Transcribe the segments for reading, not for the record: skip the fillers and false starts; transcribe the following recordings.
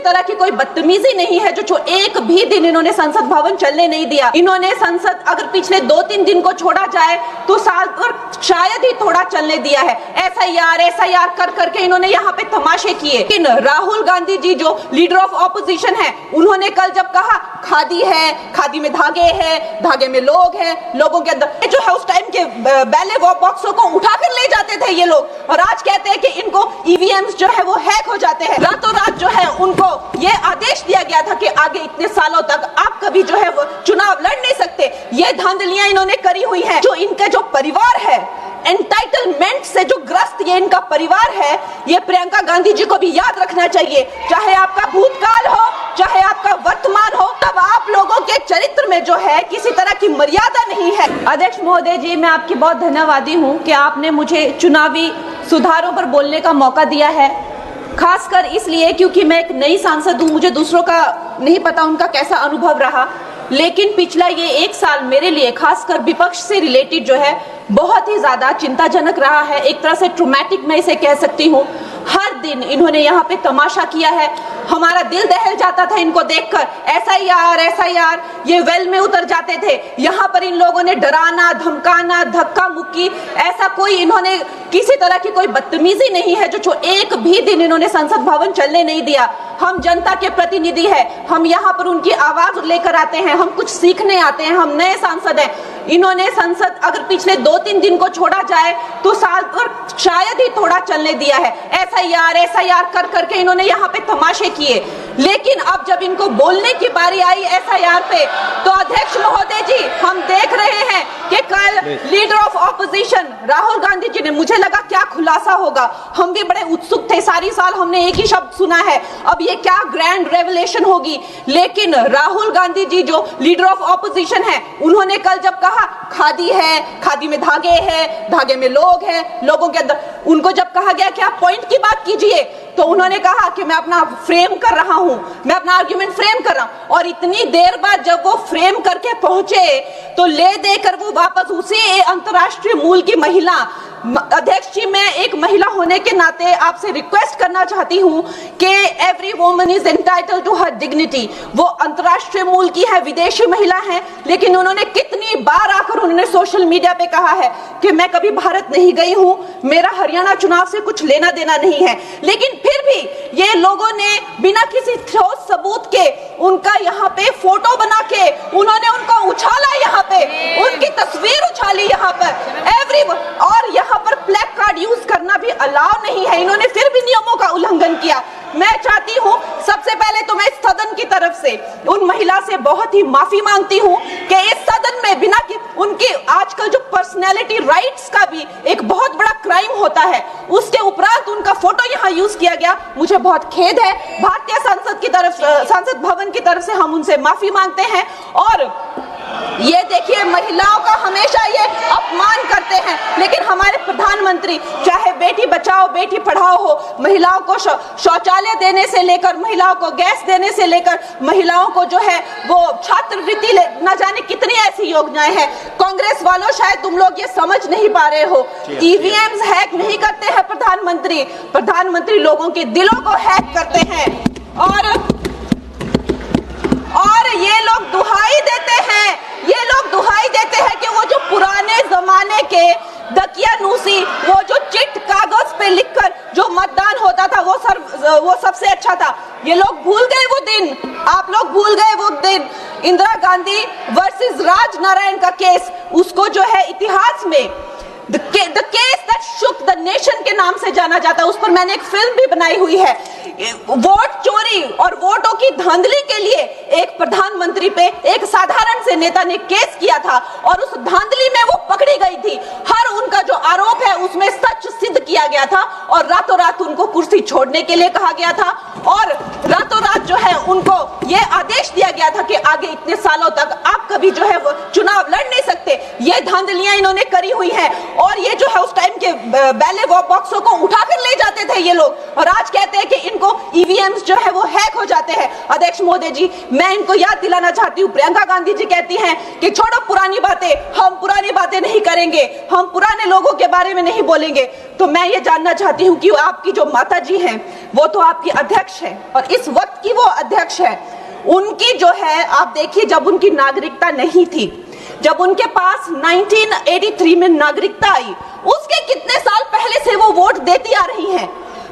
तरह की कोई बदतमीजी नहीं है जो एक भी दिन इन्होंने संसद भवन चलने नहीं दिया। इन्होंने संसद अगर पिछले 2-3 दिन को छोड़ा जाए तो साल पर शायद ही थोड़ा चलने दिया है। एसआईआर कर करके इन्होंने यहाँ पे तमाशे किए। लेकिन राहुल गांधी जी जो लीडर ऑफ ऑपोजिशन है, उन्होंने कल जब कहा खादी है, खादी में धागे हैं, धागे में लोग हैं, लोगों के अंदर जो है उस टाइम के बैलेट बॉक्सों को उठाकर ले जाते थे ये लोग, और आज कहते हैं कि इनको ईवीएम्स जो है वो हैक हो जाते हैं। रातों रात जो है उनको ये आदेश दिया गया था कि आगे इतने सालों तक आप कभी जो है वो चुनाव लड़ नहीं सकते। ये धांधलियां इन्होंने करी हुई है। जो इनके जो परिवार है, एंटाइटलमेंट से जो ग्रस्त ये इनका परिवार है, ये प्रियंका गांधी जी को भी याद रखना चाहिए। चाहे आपका भूतकाल हो, चाहे आपका वर्तमान हो, तब आप लोगों के चरित्र में जो है किसी तरह की मर्यादा नहीं है। अध्यक्ष महोदय जी, मैं आपकी बहुत धन्यवादी हूँ कि आपने मुझे चुनावी सुधारों पर बोलने का मौका दिया है, खासकर इसलिए क्योंकि मैं एक नई सांसद हूँ, मुझे दूसरों का नहीं पता उनका कैसा अनुभव रहा। लेकिन पिछला ये 1 साल मेरे लिए खासकर विपक्ष से रिलेटेड जो है बहुत ही ज्यादा चिंताजनक रहा है। एक तरह से ट्रॉमेटिक मैं इसे कह सकती हूँ। हर दिन इन्होंने यहाँ पे तमाशा किया है, हमारा दिल दहल जाता था इनको देखकर। एसआईआर ये वेल में उतर जाते थे। यहाँ पर इन लोगों ने डराना, धमकाना, धक्का मुक्की, ऐसा कोई इन्होंने किसी तरह की कोई बदतमीजी नहीं है जो एक भी दिन इन्होंने संसद भवन चलने नहीं दिया। हम जनता के प्रतिनिधि हैं, हम यहाँ पर उनकी आवाज लेकर आते हैं, हम कुछ सीखने आते हैं, हम नए सांसद हैं। इन्होंने संसद अगर पिछले 2-3 दिन को छोड़ा जाए तो साल पर शायद ही थोड़ा चलने दिया है। एसआईआर कर करके इन्होंने यहाँ पे तमाशे किए। लेकिन अब जब इनको बोलने की बारी आई एसआईआर पे, तो अध्यक्ष महोदय जी, हम देख रहे हैं कि कल leader of opposition Rahul Gandhi ji ने, मुझे लगा क्या खुलासा होगा, हम भी बड़े उत्सुक थे। सारी साल हमने एक ही शब्द सुना है, अब ये क्या ग्रैंड रेवलेशन होगी। लेकिन राहुल गांधी जी जो लीडर ऑफ ऑपोजिशन है, उन्होंने कल जब कहा खादी है, खादी में धागे हैं, धागे में लोग हैं, लोगों के अंदर, उनको जब कहा गया कि आप पॉइंट की बात कीजिए, तो उन्होंने कहा कि मैं अपना फ्रेम कर रहा हूं, मैं अपना आर्गुमेंट फ्रेम कर रहा हूं। और इतनी देर बाद जब वो फ्रेम करके पहुंचे तो ले देकर वो वापस उसी अंतर्राष्ट्रीय मूल की महिला, अध्यक्ष जी, मैं एक महिला होने के नाते आपसे रिक्वेस्ट करना चाहती हूं कि every woman is entitled to her dignity. वो अंतर्राष्ट्रीय मूल की है, विदेशी महिला है, लेकिन उन्होंने कितनी बार आकर उन्होंने सोशल मीडिया पे कहा है कि मैं कभी भारत नहीं गई हूं, मेरा हरियाणा चुनाव से कुछ लेना देना नहीं है। लेकिन फिर भी ये लोगों ने बिना किसी ठोस सबूत के उनका यहाँ पे फोटो बना के उन्होंने उनको उछाला, यहाँ पे उनकी तस्वीर उछाली यहाँ पर एवरी, और यहाँ पर ब्लैक कार्ड यूज करना भी अलाउ नहीं है। इन्होंने फिर भी नियमों का उल्लंघन किया। मैं चाहती हूँ सबसे पहले तो मैं इस सदन की तरफ से उन महिला से बहुत ही माफी मांगती हूँ कि इस सदन में बिना कि उनकी आजकल जो पर्सनैलिटी राइट्स का भी एक बहुत बड़ा क्राइम होता है, उसके उपरांत उनका फोटो यहाँ यूज किया गया। मुझे बहुत खेद है। भारतीय संसद की तरफ, संसद भवन की तरफ से हम उनसे माफी मांगते हैं। और ये देखिए, महिलाओं का हमेशा ये अपमान करते हैं, लेकिन हमारे प्रधानमंत्री चाहे बेटी बचाओ बेटी पढ़ाओ हो, महिलाओं को शौचालय देने से लेकर, महिलाओं को गैस देने से लेकर, महिलाओं को जो है वो छात्रवृत्ति, न जाने कितनी ऐसी योजनाएं हैं। कांग्रेस वालों, शायद तुम लोग ये समझ नहीं पा रहे हो, ईवीएम्स हैक नहीं करते हैं प्रधानमंत्री, प्रधानमंत्री लोगों के दिलों को हैक करते हैं। और ये लोग दुहाई देते हैं, ये लोग दुहाई देते हैं कि वो जो पुराने जमाने के दकियानूसी, वो जो चिट कागज पे लिखकर जो मतदान होता था वो सबसे अच्छा था। ये लोग भूल गए वो दिन, आप लोग भूल गए वो दिन। इंदिरा गांधी वर्सेस राज नारायण का केस, उसको जो है इतिहास में The case that shook the nation के नाम से जाना जाता है। उस पर मैंने एक फिल्म भी बनाई हुई है। वोट चोरी और वोटों की धांधली के लिए एक प्रधानमंत्री पे एक साधारण से नेता ने केस किया था, और उस धांधली में वो पकड़ी गई थी। हर उनका जो आरोप है उसमें सच सिद्ध किया गया था, और रातों रात उनको कुर्सी छोड़ने के लिए कहा गया था, और रातों रात जो है उनको ये आदेश दिया गया था कि आगे इतने सालों तक आप कभी जो है वो चुनाव लड़ नहीं सकते। ये धांधलियां इन्होंने करी हुई है। और ये जो है उस टाइम के बैलेट बॉक्सों को उठाकर ले जाते थे ये लोग, और आज कहते हैं कि इनको ईवीएम्स जो है वो हैक हो जाते जाते हैं। अध्यक्ष महोदय जी, मैं इनको याद दिलाना चाहती हूँ, प्रियंका गांधी जी कहती हैं कि छोड़ो पुरानी बातें, हम पुरानी बातें नहीं करेंगे, हम पुराने लोगों के बारे में नहीं बोलेंगे। तो मैं ये जानना चाहती हूँ कि आपकी जो माता जी हैं वो तो आपकी अध्यक्ष है और इस वक्त की वो अध्यक्ष है। उनकी जो है, आप देखिए, जब उनकी नागरिकता नहीं थी, जब उनके पास 1983 में नागरिकता आई, उसके कितने साल पहले से वो वोट देती आ रही हैं।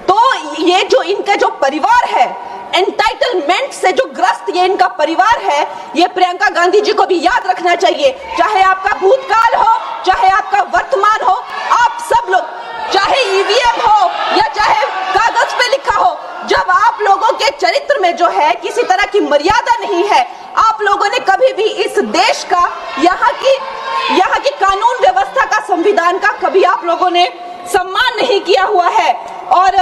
तो ये जो इनका जो परिवार है, एंटाइटलमेंट से जो ग्रस्त ये इनका परिवार है, ये प्रियंका गांधी जी को भी याद रखना चाहिए। चाहे आपका भूतकाल हो, चाहे आपका वर्तमान हो, आप सब लोग, चाहे ईवीएम हो या चाहे कागज पे लिखा हो, जब आप लोगों के चरित्र में जो है किसी तरह की मर्यादा नहीं है, आप लोगों ने कभी भी इस देश का, यहाँ की कानून व्यवस्था का, संविधान का कभी आप लोगों ने सम्मान नहीं किया हुआ है। और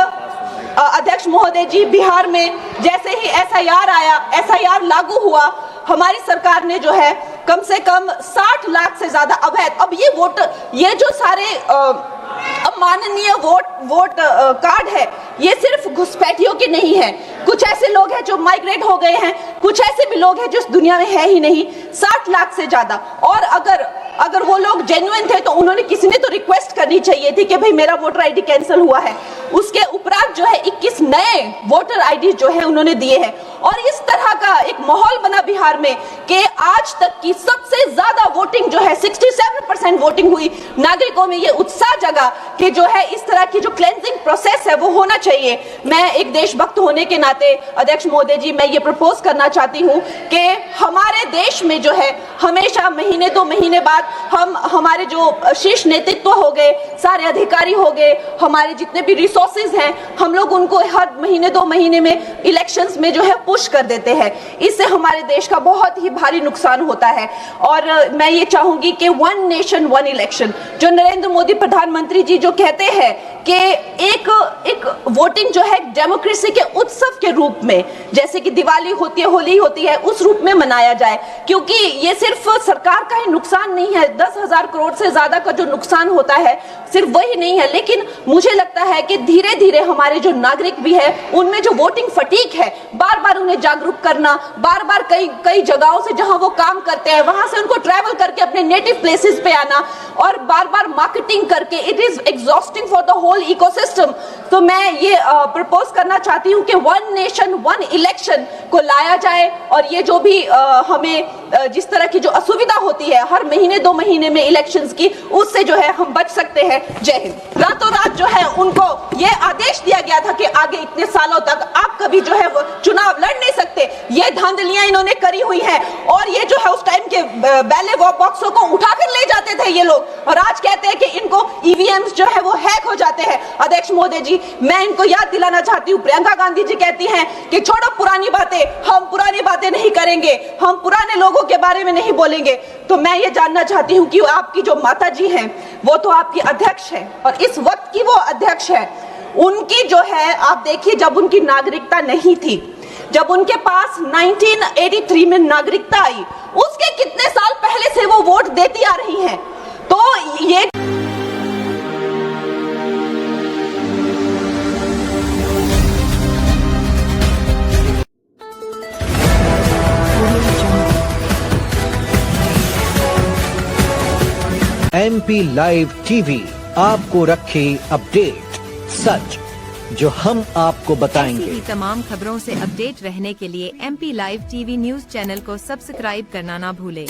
अध्यक्ष महोदय जी, बिहार में जैसे ही एसआईआर आया, एसआईआर लागू हुआ, हमारी सरकार ने जो है कम से कम 60 लाख से ज्यादा अवैध, अब ये वोट, ये जो सारे अमाननीय वोट कार्ड है, ये सिर्फ घुसपैठियों के नहीं है। कुछ ऐसे लोग हैं जो माइग्रेट हो गए हैं, कुछ ऐसे भी लोग हैं जो इस दुनिया में है ही नहीं। 60 लाख से ज्यादा। और अगर वो लोग जेन्युइन थे तो उन्होंने, किसी ने तो रिक्वेस्ट करनी चाहिए थी कि भाई मेरा वोटर आईडी कैंसिल हुआ है। उसके उपरांत जो है 21 नए वोटर आईडी जो है उन्होंने दिए हैं। और इस तरह का एक माहौल बना बिहार में कि आज तक की सबसे ज्यादा वोटिंग जो है, 67% वोटिंग हुई। नागरिकों में ये उत्साह जगा कि जो है इस तरह की जो क्लेंजिंग प्रोसेस है वो होना चाहिए। मैं एक देशभक्त होने के नाते अध्यक्ष महोदय जी, मैं ये प्रपोज करना चाहती हूँ कि हमारे देश में जो है हमेशा महीने 2 महीने बाद हमारे जो शीर्ष नेतृत्व हो गए, सारे अधिकारी हो गए, हमारे जितने भी रिसोर्सेज हैं, हम लोग उनको हर महीने 2 महीने में इलेक्शंस में जो है पुश कर देते हैं। इससे हमारे देश का बहुत ही भारी नुकसान होता है। और मैं ये चाहूंगी कि 1 नेशन 1 इलेक्शन, जो नरेंद्र मोदी प्रधानमंत्री जी जो कहते हैं कि एक वोटिंग जो है डेमोक्रेसी के उत्सव के रूप में, जैसे कि दिवाली होती है, होली होती है, उस रूप में मनाया जाए। क्योंकि ये सिर्फ सरकार का ही नुकसान नहीं है, 10,000 करोड़ से ज्यादा का जो नुकसान होता है सिर्फ वही नहीं है, लेकिन मुझे लगता है कि धीरे धीरे हमारे जो नागरिक भी है उनमें जो वोटिंग फटीक है, बार बार उन्हें जागरूक करना, बार बार कई जगहों से जहां वो काम करते हैं वहां से उनको ट्रैवल करके अपने नेटिव प्लेसेस पे आना और बार बार मार्केटिंग करके, it is exhausting for the whole ecosystem. तो मैं ये प्रपोज करना चाहती हूँ कि 1 नेशन 1 इलेक्शन को लाया जाए। और ये जो भी हमें जिस तरह की जो असुविधा होती है हर महीने 2 महीने में इलेक्शंस की, उससे जो है हम बच सकते हैं। जय हिंद। रातों रात जो है उनको ये आदेश दिया गया था कि आगे इतने सालों तक आप कभी जो है वो चुनाव लड़ नहीं सकते। ये धांधलियां इन्होंने करी हुई हैं और ये जो है उस टाइम के बैलेट बॉक्सों को उठाकर ले जाते थे ये लोग, और आज कहते हैं कि इनको ईवीएम्स जो है वो हैक हो जाते हैं। अध्यक्ष महोदय जी, मैं इनको याद दिलाना चाहती हूँ, प्रियंका गांधी जी कहती हैं कि छोड़ो पुरानी बातें, हम पुरानी बातें नहीं करेंगे, हम पुराने लोगों के बारे में नहीं बोलेंगे। तो मैं ये जानना चाहती हूँ कि आपकी जो माता जी हैं वो तो आपकी अध्यक्ष है और इस वक्त की वो अध्यक्ष है। उनकी जो है, आप देखिए, जब उनकी नागरिकता नहीं थी, जब उनके पास 1983 में नागरिकता आई, उसके कितने साल पहले से वो वोट देती आ रही हैं। तो ये MP लाइव टीवी आपको रखे अपडेट, सच जो हम आपको बताएंगे। ऐसी ही तमाम खबरों से अपडेट रहने के लिए MP live TV news channel को सब्सक्राइब करना ना भूले।